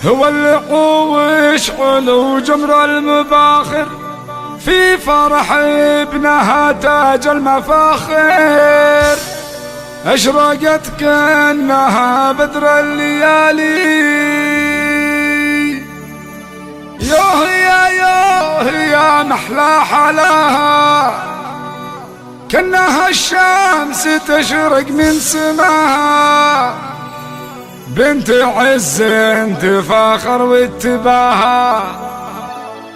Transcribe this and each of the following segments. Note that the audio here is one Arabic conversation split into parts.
هو العوش علو جمر المباخر في فرح ابنها تاج المفاخر، أشرقت كأنها بدر الليالي. يوه يا محلى حلاها، كأنها الشمس تشرق من سماها، بنت عز تفاخر واتباها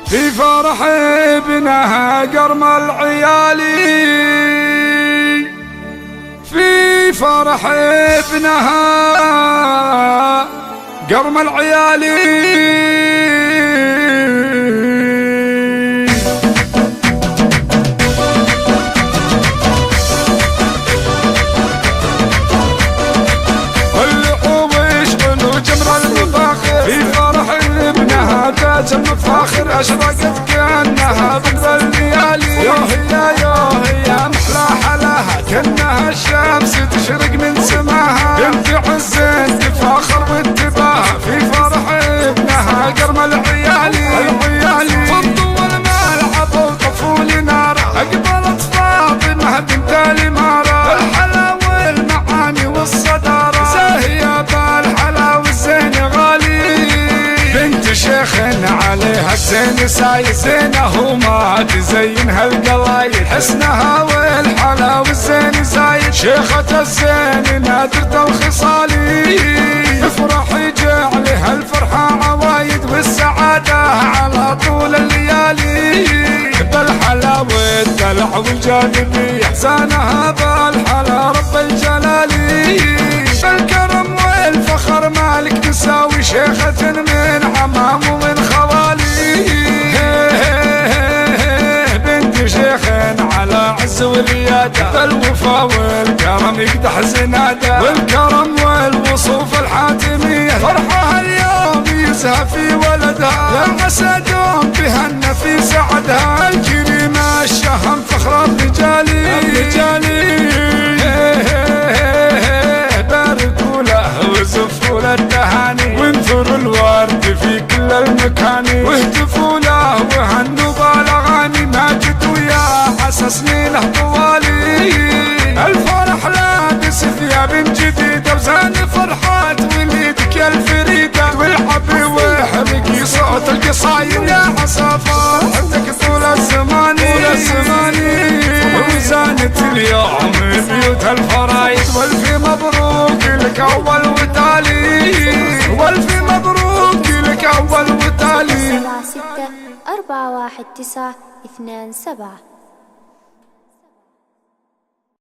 في فرح ابنها قرم العيالي، في فرح ابنها قرم العيالي. تاج المفاخر أشرقت كأنها بدر الليالي. يوه يا محلى حلاها، كأنها الشمس تشرق من سماها، بنت عز تفاخر واتباها في فرح ابنها قرم العيالي. فضوا الملعب وطفوا لناره، أقبلت فاطمة بنت الإمارة، الحلا والمعاني والصدارة، زاهية بالحلا والزين غالي، بنت شيخ عليها الزين سايد، زينه وما تزينها القلايد، حسنها والحلا والزين زايد، شيخة الزين نادرة الخصالي، افرح يجعلها الفرحة عوايد، والسعادة على طول الليالي، بالحلا والدلع والجاذبية، احسانها بالحلا رب الجلالي، بالكرم والفخر مالك تساوي، شيخة من عمام ومن خوالي، بنت شيخ على عز وريادة، الوفا والكرم يقدح زنادة، والكرم والوصوف الحاتمية، فرحها اليوم يزهى في ولدها، يا عسى دوم بهن في سعدها، الكريمة الشهم فخر الرجالي، باركوا له وزفوا له التهاني، وانثروا الورد في كل المكان، واهتفوا له وهنوا بالاغاني، ماجد ويا عسى سنينه طوالي، الفرح لابس ثياب جديده، وزان فرحات وليدك يا الفريده، والحب واحرقي صوت القصايد، يا عسى فرحتك طول الزمان، وزانت اليوم بيوت الفرايد، والف مبروك لك اول وتالي، والف مبروك لك اول وتالي. 7 6 4 1 9 2 7